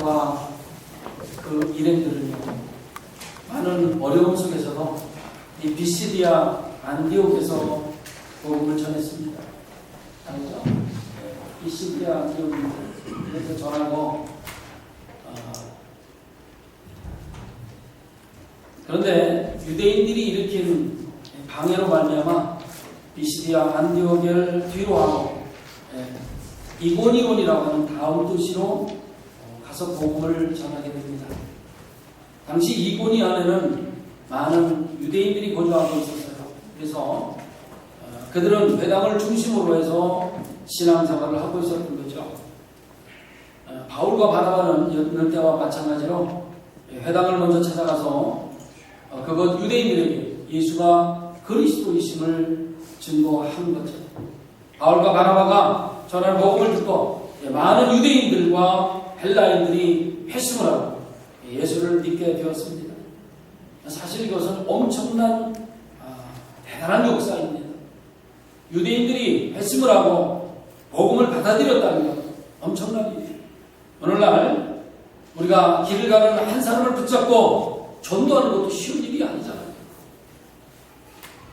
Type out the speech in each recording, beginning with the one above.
사도와 그 일행들은요, 많은 어려움 속에서도 이 비시디아 안디옥에서 복음을 전했습니다. 알죠? 비시디아 안디옥에서 전하고, 그런데 유대인들이 일으킨 방해로 말미암아 비시디아 안디옥을 뒤로하고 이고니온이라고 하는 다음 도시로 가서 복음을 전하게 됩니다. 당시 이고니 안에는 많은 유대인들이 거주하고 있었어요. 그래서 그들은 회당을 중심으로 해서 신앙생활을 하고 있었던 거죠. 바울과 바나바는 이럴 때와 마찬가지로 회당을 먼저 찾아가서 그것 유대인들에게 예수가 그리스도이심을 증거한 거죠. 바울과 바나바가 전하는 복음을 듣고 많은 유대인들과 헬라인들이 회심을 하고 예수를 믿게 되었습니다. 사실 이것은 엄청난 대단한 역사입니다. 유대인들이 회심을 하고 복음을 받아들였다는 것 엄청난 일이에요. 오늘날 우리가 길을 가는 한 사람을 붙잡고 전도하는 것도 쉬운 일이 아니잖아요.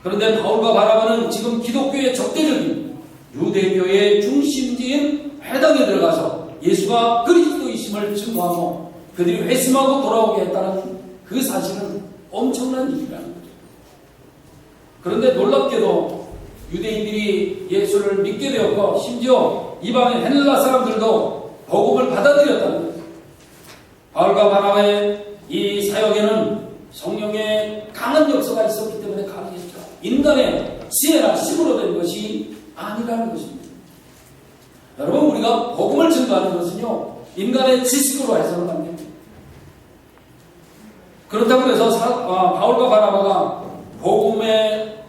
그런데 바울과 바나바는 지금 기독교의 적대적인 유대교의 중심지인 회당에 들어가서 예수가 그리스도이심을 증거하고 그들이 회심하고 돌아오게 했다는 그 사실은 엄청난 일이라는 거죠. 그런데 놀랍게도 유대인들이 예수를 믿게 되었고 심지어 이방의 헬라 사람들도 복음을 받아들였다는 거죠. 바울과 바나바의 이 사역에는 성령의 강한 역사가 있었기 때문에 가능했죠. 인간의 지혜나 힘으로 된 것이 아니라는 것입니다. 여러분, 우리가 복음을 증거하는 것은요, 인간의 지식으로 해서는 안 됩니다. 그렇다고 해서 바울과 바나바가 복음을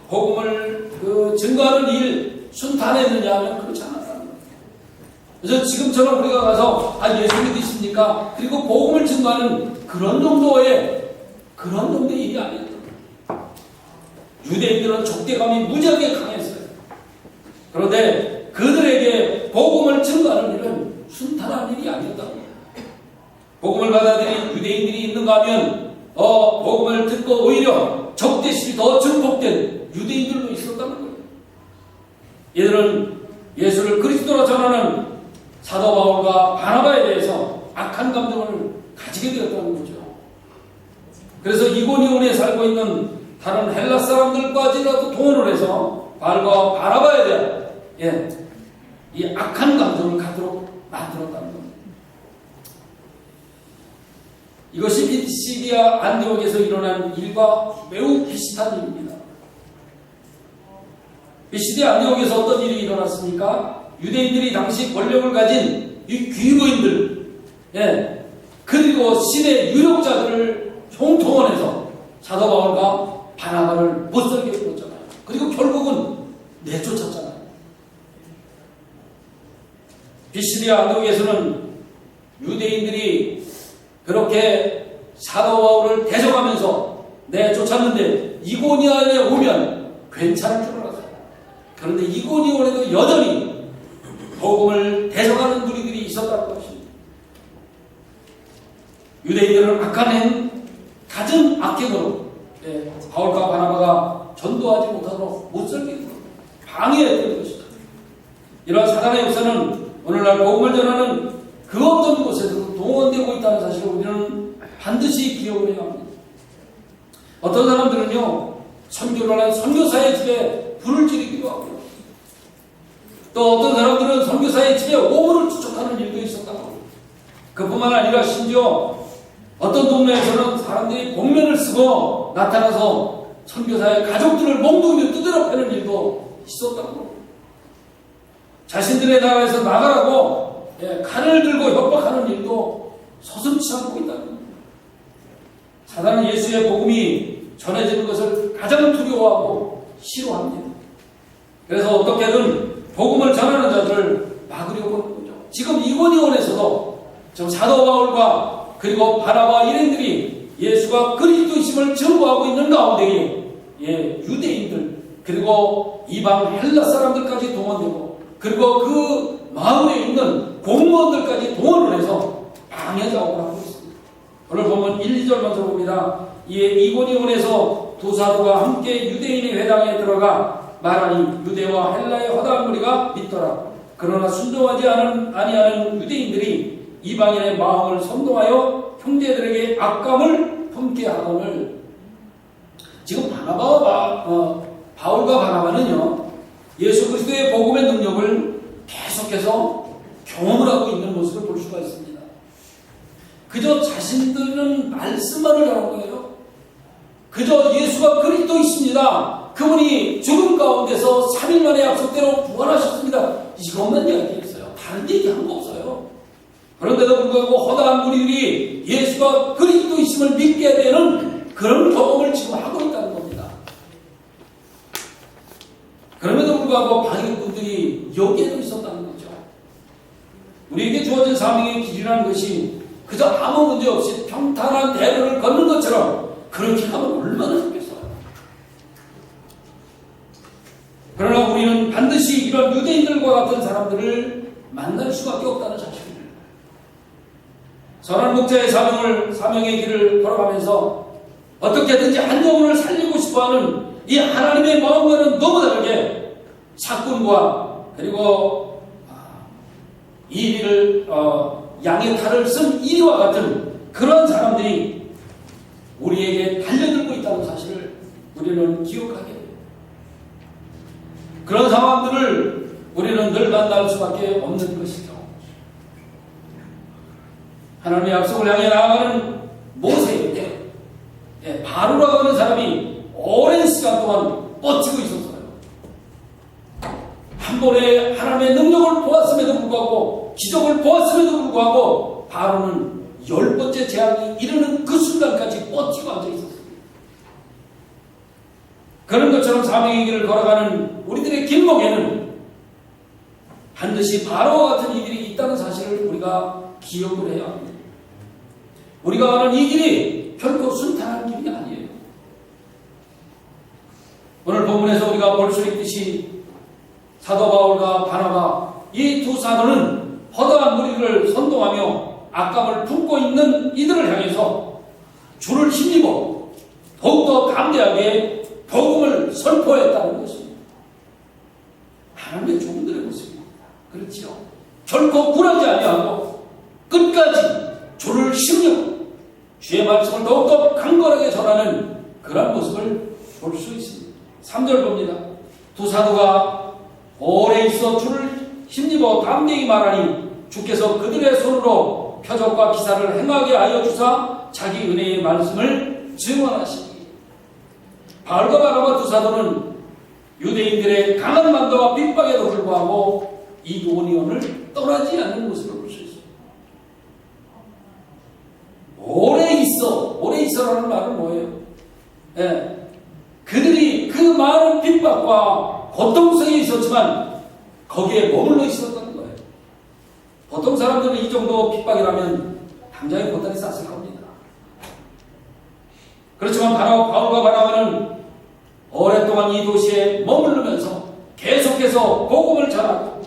증거하는 일 순탄했느냐 하면 그렇지 않았다는 거예요. 그래서 지금처럼 우리가 가서 예수 믿으십니까? 그리고 복음을 증거하는 그런 정도의 일이 아니었던 거예요. 유대인들은 적대감이 무지하게 강했어요. 그런데 그들에게 복음을 증거하는 일은 순탄한 일이 아니었다고 해요. 복음을 받아들인 유대인들이 있는가 하면 복음을 듣고 오히려 적대심이 더 증폭된 유대인들도 있었다는 거예요. 얘들은 예수를 그리스도로 전하는 사도 바울과 바나바에 대해서 악한 감정을 가지게 되었다는 거죠. 그래서 이고니온에 살고 있는 다른 헬라 사람들까지라도 동원을 해서 바울과 바나바에 대한 이 악한 감정을 갖도록 만들었다는 겁니다. 이것이 비시디아 안디옥에서 일어난 일과 매우 비슷한 일입니다. 비시디아 안디옥에서 어떤 일이 일어났습니까? 유대인들이 당시 권력을 가진 이 귀부인들, 그리고 신의 유력자들을 총동원해서 사도 바울과 바나바를 못살게 해줬잖아요. 그리고 결국은 내쫓았잖아요. 비시디아 안디옥에서는 유대인들이 그렇게 사도 바울을 대적하면서 내쫓았는데 이고니온에 오면 괜찮을 줄 알았어요. 그런데 이고니온에도 여전히 복음을 대적하는 무리들이 있었다는 것입니다. 유대인들은 가진 악행으로 바울과 바나바가 전도하지 못하도록 못살게 방해했던 것이다. 이러한 사단의 역사는 오늘날 복음을 전하는 그 어떤 곳에도 동원되고 있다는 사실을 우리는 반드시 기억을 해야 합니다. 어떤 사람들은요, 선교를 한 선교사의 집에 불을 지르기도 하고, 또 어떤 사람들은 선교사의 집에 오물을 추적하는 일도 있었다고. 그뿐만 아니라 심지어 어떤 동네에서는 사람들이 복면을 쓰고 나타나서 선교사의 가족들을 몽둥이로 두드려 패는 일도 있었다고. 자신들의 나라에서 나가라고 칼을 들고 협박하는 일도 서슴지 않고 있다는 겁니다. 사단은 예수의 복음이 전해지는 것을 가장 두려워하고 싫어합니다. 그래서 어떻게든 복음을 전하는 자들을 막으려고 하는 거죠. 지금 이고니온에서도 지금 사도 바울과 그리고 바나바 일행들이 예수가 그리스도이심을 증거하고 있는 가운데에 유대인들 그리고 이방 헬라 사람들까지 동원되고 그리고 그 마을에 있는 공무원들까지 동원을 해서 방해 작업을 하고 있습니다. 오늘 보면 1, 2절 먼저 봅니다. 이에 이고니온에서 두 사도가 함께 유대인의 회당에 들어가 말하니 유대와 헬라의 허다한 무리가 믿더라. 그러나 순종하지 아니하는 유대인들이 이방인의 마음을 선동하여 형제들에게 악감을 품게 하거늘. 지금 바울과 바나바는요, 예수 그리스도의 복음의 능력을 계속해서 경험을 하고 있는 모습을 볼 수가 있습니다. 그저 자신들은 말씀만을 하는 거예요. 그저 예수가 그리스도이십니다, 그분이 죽음 가운데서 3일 만에 약속대로 부활하셨습니다, 이것만 이야기했어요. 다른 얘기한 거 없어요. 그런데도 불구하고 허다한 무리들이 예수가 그리스도이심을 믿게 되는 그런 경험을 지금 하고 있다는 겁니다. 그럼에도 불구하고 방해꾼들이 여기에도 있었다는 거죠. 우리에게 주어진 사명의 길이라는 것이 그저 아무 문제 없이 평탄한 대로를 걷는 것처럼 그렇게 하면 얼마나 좋겠어요. 그러나 우리는 반드시 이런 유대인들과 같은 사람들을 만날 수밖에 없다는 사실입니다. 선한 목자의 사명의 길을 걸어가면서 어떻게든지 한 영혼을 살리고 싶어하는 이 하나님의 마음과는 너무 다르게 사꾼과 그리고 양의 탈을 쓴 이리와 같은 그런 사람들이 우리에게 달려들고 있다는 사실을 우리는 기억하게 돼요. 그런 상황들을 우리는 늘 만날 수밖에 없는 것이죠. 하나님의 약속을 향해 나아가는 모세에게 바로라고 하는 사람이 오랜 시간 동안 뻗치고 있었어요. 한 번에 하나님의 능력을 보았음에도 불구하고, 기적을 보았음에도 불구하고 바로는 10번째 재앙이 이르는 그 순간까지 뻗치고 앉아 있었습니다. 그런 것처럼 사명의 길을 걸어가는 우리들의 길목에는 반드시 바로와 같은 이들이 있다는 사실을 우리가 기억을 해야 합니다. 우리가 가는 이 길이 결코 순탄한 길이 아니에요. 오늘 본문에서 우리가 볼 수 있듯이 사도 바울과 바나바, 이 두 사도는 허다한 무리를 선동하며 악감을 품고 있는 이들을 향해서 주를 힘입어 더욱더 담대하게 복음을 선포했다는 것입니다. 하나님의 종들의 모습입니다. 그렇지요. 결코 굴하지 아니하고 끝까지 주를 힘입어 주의 말씀을 더욱더 강건하게 전하는 그런 모습을 볼 수 있습니다. 3절 봅니다. 두 사도가 오래 있어 주를 힘입어 담대히 말하니 주께서 그들의 손으로 표적과 기사를 행하게 하여 주사 자기 은혜의 말씀을 증언하시니. 바울과 바나바 두 사도는 유대인들의 강한 만도와 핍박에도 불구하고 이고니온을 떠나지 않는 모습을 볼 수 있습니다. 오래 있어라는 말은 뭐예요? 그들이 그 많은 핍박과 고통 속에 있었지만 거기에 머물러 있었다는 거예요. 보통 사람들은 이 정도 핍박이라면 당장에 보따리 쌌을 겁니다. 그렇지만 바울과 바나바는 오랫동안 이 도시에 머무르면서 계속해서 복음을 전하고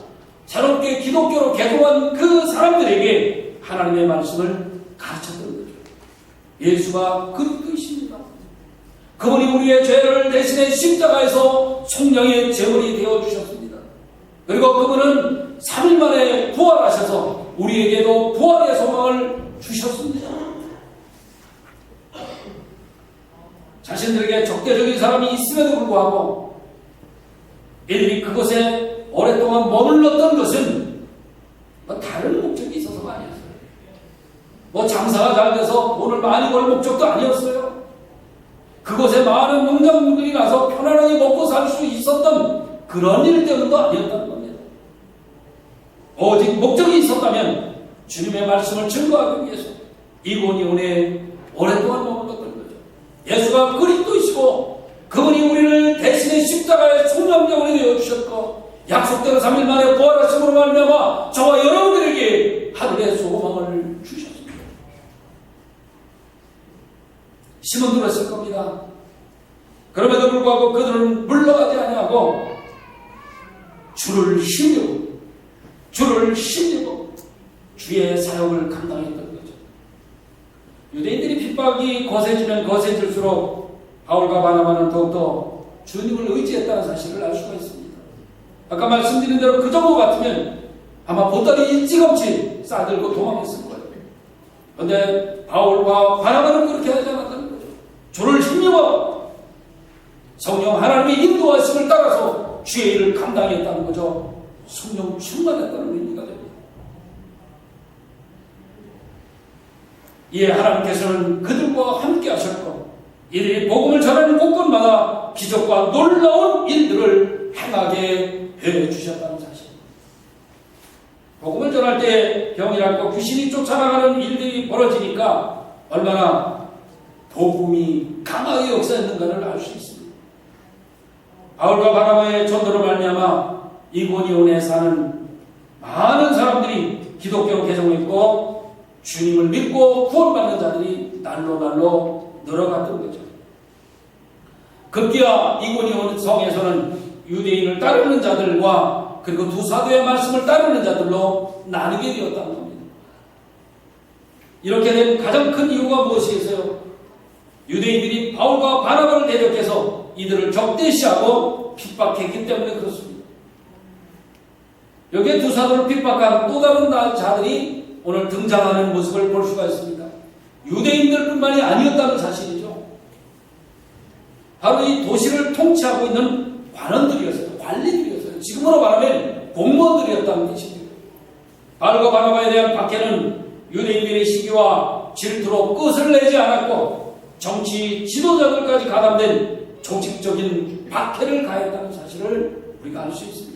새롭게 기독교로 개종한 그 사람들에게 하나님의 말씀을 가르쳤던 거죠. 예수가 그리스도이십니다. 그분이 우리의 죄를 대신해 십자가에서 성령의 제물이 되어주셨습니다. 그리고 그분은 3일 만에 부활하셔서 우리에게도 부활의 소망을 주셨습니다. 자신들에게 적대적인 사람이 있음에도 불구하고 이들이 그곳에 오랫동안 머물렀던 것은 다른 목적이 있어서가 아니었어요. 장사가 잘 돼서 돈을 많이 벌 목적도 아니었어요. 그곳에 많은 농작물들이 나서 편안하게 먹고 살 수 있었던 그런 일 때문도 아니었다는 겁니다. 오직 목적이 있었다면 주님의 말씀을 증거하기 위해서 이고니온에 오랫동안 머물렀던 거죠. 예수가 그리스도이시고 그분이 우리를 대신에 십자가의 총명령을 내어주셨고 약속대로 3일 만에 부활하심으로 말미암아 저와 여러분들에게 하늘의 소망을 주셨습니다. 심은 들었을 겁니다. 그럼에도 불구하고 그들은 물러가지 아니하고 주를 힘입어 주의 사역을 감당했던 거죠. 유대인들이 핍박이 거세지면 거세질수록 바울과 바나바는 더욱더 주님을 의지했다는 사실을 알 수가 있습니다. 아까 말씀드린 대로 그 정도 같으면 아마 보따리 일찌감치 싸들고 도망했을 거예요. 그런데 바울과 바나바는 그렇게 하지 않았다는 거죠. 주를 힘입어 성령 하나님의 인도하심을 따라서 주의 일을 감당했다는 거죠. 성령 충만했다는 의미가 됩니다. 이에 하나님께서는 그들과 함께 하셨고 이들이 복음을 전하는 곳곳마다 기적과 놀라운 일들을 행하게 해주셨다는 사실. 복음을 전할 때 병이 낫고 귀신이 쫓아나가는 일들이 벌어지니까 얼마나 복음이 강하게 역사했는가를 알 수 있습니다. 바울과 바나바의 전도로 말미암아 이고니온에 사는 많은 사람들이 기독교로 개종했고 주님을 믿고 구원받는 자들이 날로 늘어갔던 거죠. 급기야 이고니온 성에서는 유대인을 따르는 자들과 그리고 두 사도의 말씀을 따르는 자들로 나누게 되었다는 겁니다. 이렇게 된 가장 큰 이유가 무엇이겠어요? 유대인들이 바울과 바나바를 대적해서 이들을 적대시하고 핍박했기 때문에 그렇습니다. 여기에 두 사도를 핍박한 또 다른 자들이 오늘 등장하는 모습을 볼 수가 있습니다. 유대인들뿐만이 아니었다는 사실이죠. 바로 이 도시를 통치하고 있는 관원들이었어요. 관리들이었어요. 지금으로 말하면 공무원들이었다는 뜻입니다. 바울과 바나바에 대한 박해는 유대인들의 시기와 질투로 끝을 내지 않았고 정치 지도자들까지 가담된 조직적인 박해를 가했다는 사실을 우리가 알 수 있습니다.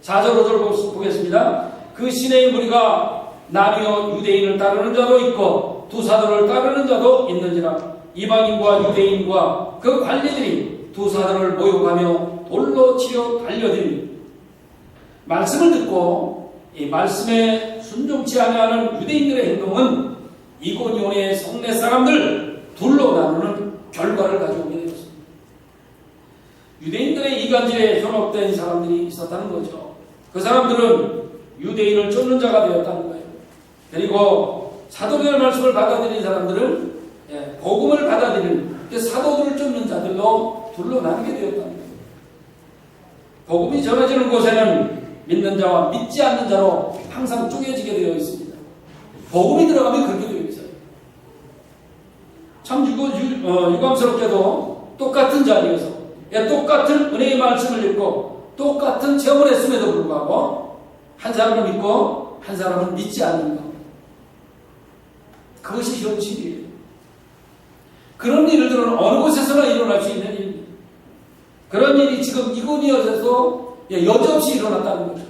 4절 5절 보겠습니다. 그 시내의 무리가 나뉘어 유대인을 따르는 자도 있고 두 사도를 따르는 자도 있는지라 이방인과 유대인과 그 관리들이 두 사도를 모욕하며 돌로 치려 달려들니 말씀을 듣고 이 말씀에 순종치 아니하는 유대인들의 행동은 이고니온의 성내 사람들 둘로 나누는 결과를 가져오게 되었습니다. 유대인들의 이간질에 현혹된 사람들이 있었다는 거죠. 그 사람들은 유대인을 쫓는 자가 되었다는 거예요. 그리고 사도의 말씀을 받아들인 사람들은 복음을 받아들이는 사도들을 쫓는 자들로 둘로 나누게 되었다는 거예요. 복음이 전해지는 곳에는 믿는 자와 믿지 않는 자로 항상 쪼개지게 되어 있습니다. 복음이 들어가면 그렇게 되어 있어요. 참 유감스럽게도 똑같은 자리에서 똑같은 은혜의 말씀을 읽고 똑같은 체험을 했음에도 불구하고 한 사람은 믿고 한 사람은 믿지 않는 것. 그것이 현실이에요. 그런 일들은 어느 곳에서나 일어날 수 있는 일입니다. 그런 일이 지금 이고니온에서 여지없이 일어났다는 거죠.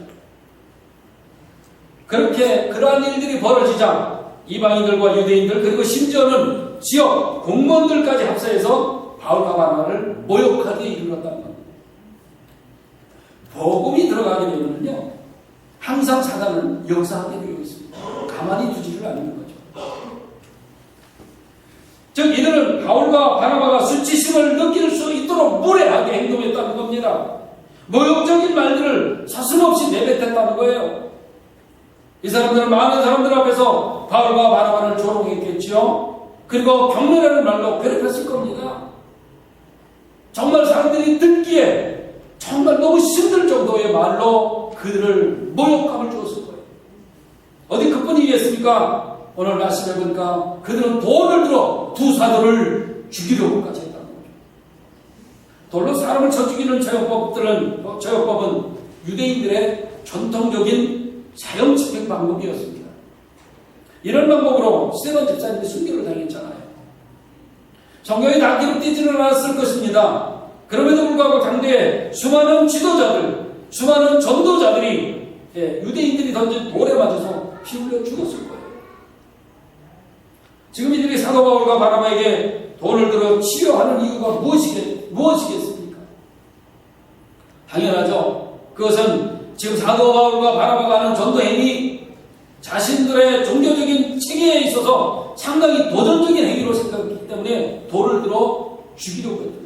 그렇게 그러한 일들이 벌어지자 이방인들과 유대인들 그리고 심지어는 지역 공무원들까지 합세해서 바울과 바나바를 모욕하게 이르렀다는 겁니다. 복음이 들어가게 되면요 항상 사단은 역사하게 되어 있습니다. 가만히 두지를 않는 거죠. 즉 이들은 바울과 바나바가 수치심을 느낄 수 있도록 무례하게 행동했다는 겁니다. 모욕적인 말들을 서슴없이 내뱉었다는 거예요. 이 사람들은 많은 사람들 앞에서 바울과 바나바를 조롱했겠죠. 그리고 경멸하는 말로 괴롭혔을 겁니다. 정말 사람들이 듣기에 정말 너무 힘들 정도의 말로 그들을 모욕감을 주었을 거예요. 어디 그뿐이겠습니까? 오늘 말씀해 보니까 그들은 돌을 들어 두 사도를 죽이려고까지 했다는 거죠. 돌로 사람을 쳐 죽이는 저역법은 유대인들의 전통적인 사형 집행 방법이었습니다. 이런 방법으로 스데반 집사님이 순교를 당했잖아요. 성경이 다 기록되지는 않았을 것입니다. 그럼에도 불구하고 당대에 수많은 지도자들, 수많은 전도자들이 유대인들이 던진 돌에 맞아서 피 흘려 죽었을 거예요. 지금 이들이 사도 바울과 바나바에게 돌을 들어 치료하는 이유가 무엇이겠습니까? 당연하죠. 그것은 지금 사도 바울과 바나바가 하는 전도행위 자신들의 종교적인 체계에 있어서 상당히 도전적인 행위로 생각했기 때문에 돌을 들어 죽이려고 했던 거죠.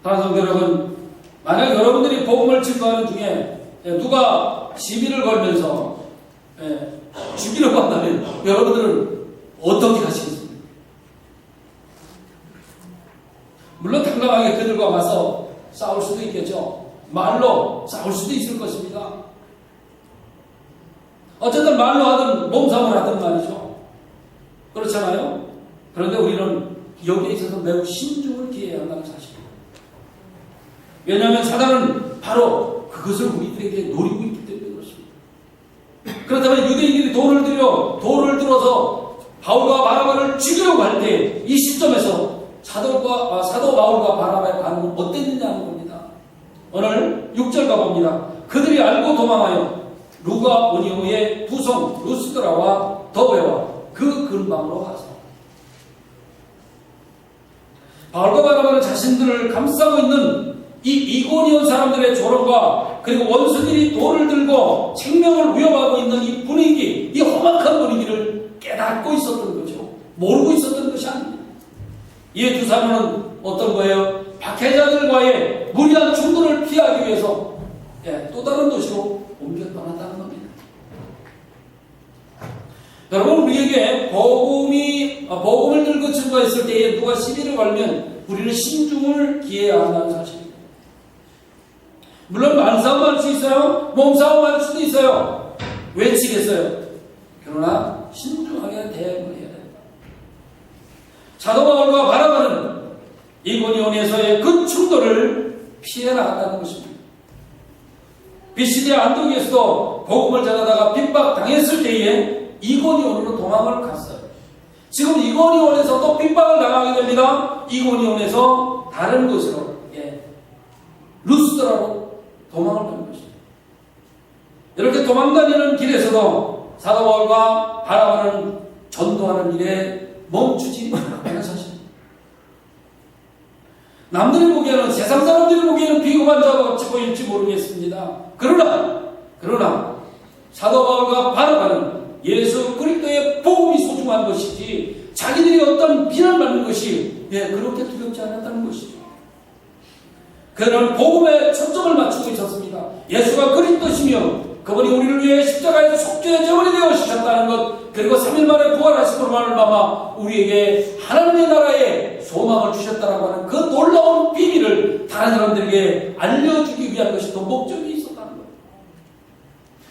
사랑하는 여러분, 만약 여러분들이 복음을 증거하는 중에 누가 시비를 걸면서 죽이려고 한다면 여러분들은 어떻게 하시겠습니까? 물론 당당하게 그들과 와서 싸울 수도 있겠죠. 말로 싸울 수도 있을 것입니다. 어쨌든 말로 하든 몸싸움을 하든 말이죠. 그렇잖아요. 그런데 우리는 여기에 있어서 매우 신중을 기해야 한다는 사실입니다. 왜냐하면 사단은 바로 그것을 우리들에게 노리고 있기 때문에 그렇습니다. 그렇다면 유대인들이 돌을 들어서 바울과 바나바를 죽이려고 할 때 이 시점에서 사도 바울과 바나바의 반응은 어땠느냐 하는 겁니다. 오늘 6절 가봅니다. 그들이 알고 도망하여 루가 오니오의 두 성 루스드라와 더베와 그 근방으로 가서 바울과 바나바는 자신들을 감싸고 있는 이 이고니온 사람들의 조롱과 그리고 원수들이 돌을 들고 생명을 위협하고 있는 이 분위기, 이 험악한 분위기를 깨닫고 있었던 거죠. 모르고 있었던 것이 아닙니다. 이에 두 사람은 어떤 거예요? 박해자들과의 무리한 충돌을 피하기 위해서 또 다른 도시로 옮겨 떠났다는 겁니다. 여러분, 우리에게 복음을 들고 증거했을 때에 누가 시비를 걸면 우리는 신중을 기해야 한다는 사실입니다. 물론 말싸움 할 수 있어요. 몸싸움 할 수도 있어요. 외치겠어요. 그러나 신중하게 대응을 해야 된다. 사도 바울과 바나바는 이고니온에서의 그 충돌을 피해 나갔다는 것입니다. 비시디아 안독에서도 복음을 전하다가 핍박당했을 때에 이고니온으로 도망을 갔어요. 지금 이고니온에서 또 핍박을 당하게 됩니다. 이고니온에서 다른 곳으로 루스드라로 도망을 가는 것입니다. 이렇게 도망다니는 길에서도 사도 바울과 바나바는 전도하는 일에 멈추지 않는 사실입니다. 남들이 보기에는, 세상 사람들이 보기에는 비겁한 자와 같이 보일지 모르겠습니다. 그러나 사도 바울과 바나바는 예수 그리스도의 복음이 소중한 것이지 자기들이 어떤 비난받는 것이 그렇게 두렵지 않았다는 것이죠. 그는 복음에 초점을 맞추고 있었습니다. 예수가 그리스도시며 그분이 우리를 위해 십자가에서 속죄의 제물이 되어 주셨다는 것, 그리고 3일 만에 부활하심으로 말미암아 우리에게 하나님의 나라에 소망을 주셨다라고 하는 그 놀라운 비밀을 다른 사람들에게 알려주기 위한 것이 더 목적이 있었다는 것.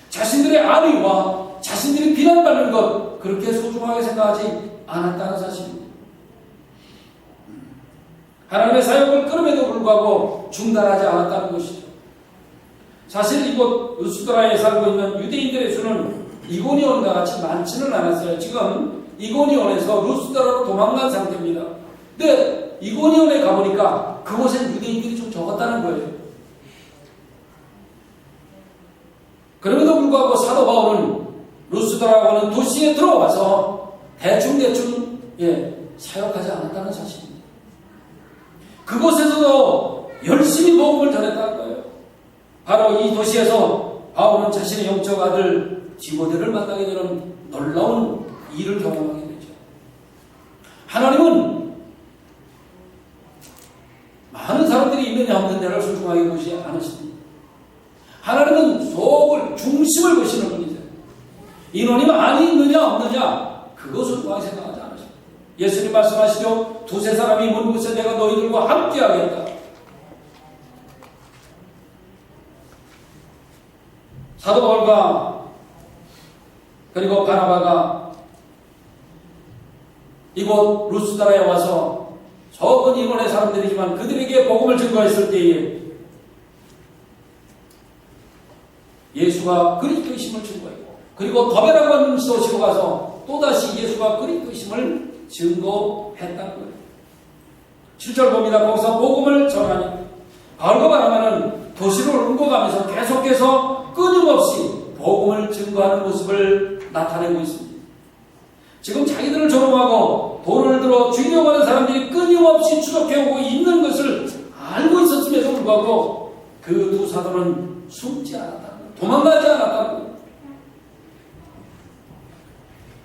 자신들의 안위와 자신들이 비난받는 것, 그렇게 소중하게 생각하지 않았다는 사실입니다. 하나님의 사역을 끊음에도 불구하고 중단하지 않았다는 것이죠. 사실 이곳 루스드라에 살고 있는 유대인들의 수는 이고니온과 같이 많지는 않았어요. 지금 이고니온에서 루스드라로 도망간 상태입니다. 근데 이고니온에 가보니까 그곳엔 유대인들이 좀 적었다는 거예요. 그럼에도 불구하고 사도 바울은 루스드라고 하는 도시에 들어와서 대충 사역하지 않았다는 사실입니다. 그곳에서도 열심히 복음을 전했다는 거예요. 바로 이 도시에서 바울은 자신의 영적 아들 디모데를 만나게 되는 놀라운 일을 경험하게 되죠. 하나님은 많은 사람들이 있느냐 없느냐를 소중하게 보지 않으십니다. 하나님은 속을, 중심을 보시는 분이세요. 인원이 많이 있느냐 없느냐 그것을 소중하게 생각하지 않으십니다. 예수님 말씀하시죠. 두세 사람이 먼 곳에 내가 너희들과 함께 하겠다. 사도 바울과 그리고 바나바가 이곳 루스드라에 와서 적은 인원의 사람들이지만 그들에게 복음을 증거했을 때에 예수가 그리스도이심을 증거했고, 그리고 더베라고 하는 도시로 가서 또다시 예수가 그리스도이심을 증거했다는 거예요. 7절 봅니다. 거기서 복음을 전하니 바울과 바나바는 도시를 옮겨가면서 계속해서 끊임없이 복음을 증거하는 모습을 나타내고 있습니다. 지금 자기들을 조롱하고 돌을 들어 죽이려고 하는 사람들이 끊임없이 추적해오고 있는 것을 알고 있었음에도 불구하고 그 두 사도는 숨지 않았다는 거예요. 도망가지 않았다는 거예요.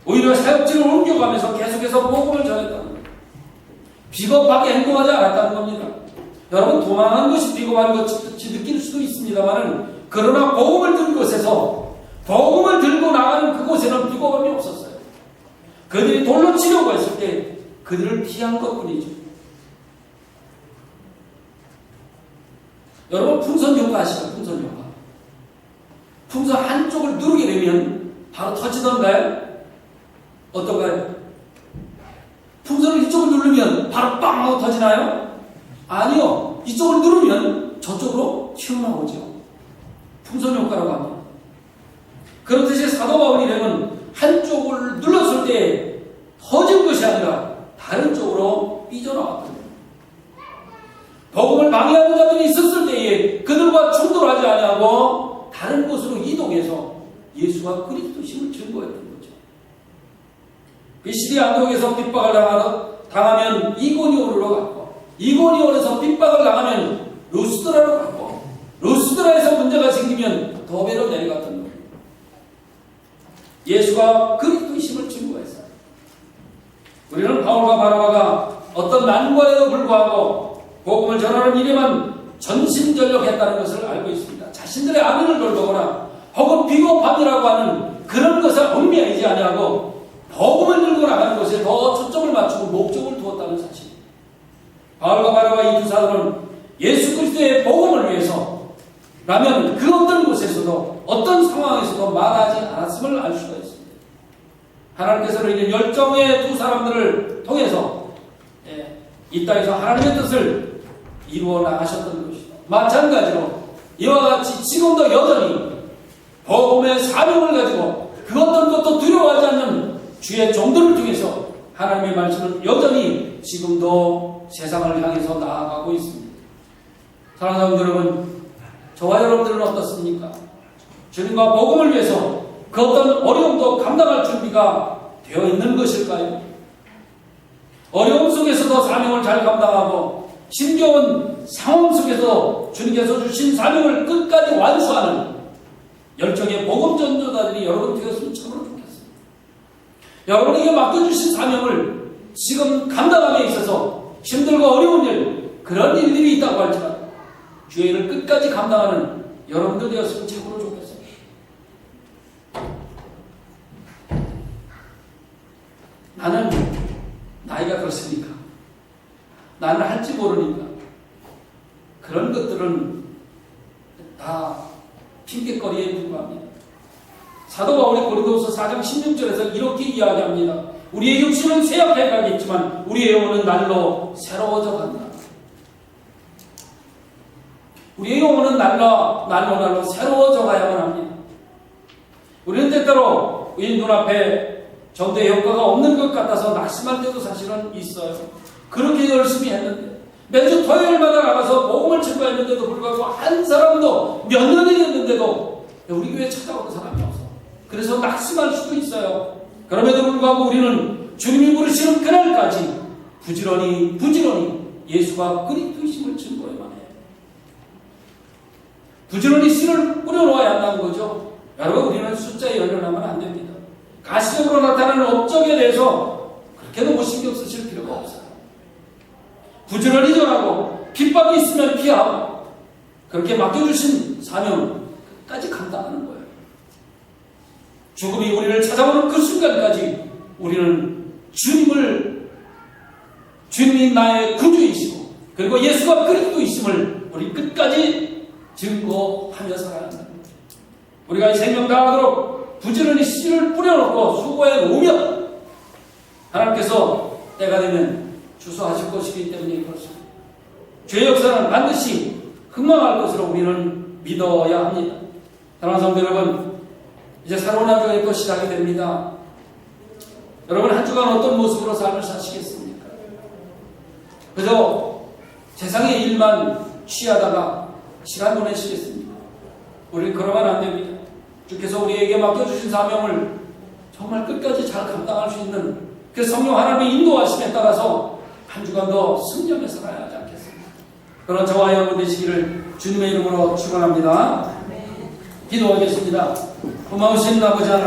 오히려 사역지를 옮겨가면서 계속해서 복음을 전했다는 거예요. 비겁하게 행동하지 않았다는 겁니다. 여러분, 도망한 것이 비겁한 것이 느낄 수도 있습니다만, 그러나 복음을 든 곳에서 복음을 들고 나가는 그곳에는 비호감이 없었어요. 그들이 돌로 치려고 했을 때 그들을 피한 것뿐이죠. 여러분, 풍선 효과 아시죠? 풍선 효과. 풍선 한쪽을 누르게 되면 바로 터지던가요? 어떤가요? 풍선을 이쪽을 누르면 바로 빵 하고 터지나요? 아니요. 이쪽을 누르면 저쪽으로 튀어나오죠. 풍선 효과라고 합니다. 그렇듯이 사도 바울이라면 한쪽을 눌렀을 때 터진 것이 아니라 다른 쪽으로 삐져나왔거든요. 복음을 방해하는 자들이 있었을 때에 그들과 충돌하지 아니하고 다른 곳으로 이동해서 예수가 그리스도심을 증거했던 거죠. 비시디 안독에서 핍박을 당하면 이고니온으로 갔고, 이고니온에서 핍박을 당하면 루스드라로 갔고, 루스드라에서 문제가 생기면 도베로 내려갔던 거예요. 예수가 그리스도심을 증거했어요. 우리는 바울과 바나바가 어떤 난관에도 불구하고 복음을 전하는 일에만 전심전력했다는 것을 알고 있습니다. 자신들의 아내를 돌보거나 혹은 비겁함이라고 하는 그런 것을 얽매이지 아니하고 복음을 들고 나가는 것에 더 초점을 맞추고 목적을 두었다는 사실. 바울과 바나바 이 두 사람은 예수 그리스도의 복음을 위해서라면 그 어떤 곳에서도 어떤 상황에서도 말하지 않았음을 알 수가 있습니다. 하나님께서는 이런 열정의 두 사람들을 통해서 이 땅에서 하나님의 뜻을 이루어 나가셨던 것이다. 마찬가지로 이와 같이 지금도 여전히 복음의 사명을 가지고 그 어떤 것도 두려워하지 않는 주의 종들을 통해서 하나님의 말씀은 여전히 지금도 세상을 향해서 나아가고 있습니다. 사랑하는 여러분, 저와 여러분들은 어떻습니까? 주님과 복음을 위해서 그 어떤 어려움도 감당할 준비가 되어 있는 것일까요? 어려움 속에서도 사명을 잘 감당하고 힘겨운 상황 속에서 주님께서 주신 사명을 끝까지 완수하는 열정의 복음 전도자들이 여러분 되었으면 참으로 좋겠습니다. 여러분에게 맡겨주신 사명을 지금 감당함에 있어서 힘들고 어려운 일, 그런 일들이 있다고 할지라도 주의 일을 끝까지 감당하는 여러분들 되었으면 참으로 좋겠습니다. 나는 나이가 그렇습니까? 나는 할지 모르니까. 그런 것들은 다 핑계거리에 불과합니다. 사도 바울이 고린도후서 4장 16절에서 이렇게 이야기합니다. 우리의 육신은 쇠약해 가겠지만 우리의 영혼은 날로 새로워져 간다. 우리의 영혼은 날로 새로워져 가야만 합니다. 우리는 때때로 우리 눈앞에 전도의 효과가 없는 것 같아서 낙심할 때도 사실은 있어요. 그렇게 열심히 했는데 매주 토요일마다 나가서 복음을 증거했는데도 불구하고 한 사람도 몇 년이 됐는데도 우리 교회에 찾아오는 사람이 없어. 그래서 낙심할 수도 있어요. 그럼에도 불구하고 우리는 주님이 부르시는 그날까지 부지런히 예수가 그리스도이심을 증거해만 해요. 부지런히 씨를 뿌려놓아야 한다는 거죠. 여러분, 우리는 숫자에 연연하면 안 됩니다. 가시적으로 나타나는 업적에 대해서 그렇게 너무 신경 쓰실 필요가 없어요. 부지런히 전하고 핍박이 있으면 피하고 그렇게 맡겨주신 사명은 끝까지 감당하는 거예요. 죽음이 우리를 찾아오는 그 순간까지 우리는 주님이 나의 구주이시고 그리고 예수가 그리스도이심을 우리 끝까지 증거하며 살아야 한다는 거죠. 우리가 이 생명 다하도록 부지런히 씨를 뿌려놓고 수고해 놓으면 하나님께서 때가 되면 주소하실 것이기 때문에 그렇습니다. 죄의 역사는 반드시 흥망할 것으로 우리는 믿어야 합니다. 사랑하는 성도 여러분, 이제 새로운 한 주가 또 시작이 됩니다. 여러분, 한 주간 어떤 모습으로 삶을 사시겠습니까? 그저 세상의 일만 취하다가 시간 보내시겠습니까? 우리는 그러면 안 됩니다. 주께서 우리에게 맡겨주신 사명을 정말 끝까지 잘 감당할 수 있는 그 성령 하나님의 인도하심에 따라서 한 주간 더 승리하며 살아야 하지 않겠습니까? 그런 저와 여러분 되시기를 주님의 이름으로 축원합니다. 기도하겠습니다. 고마우신 아버지 하나님,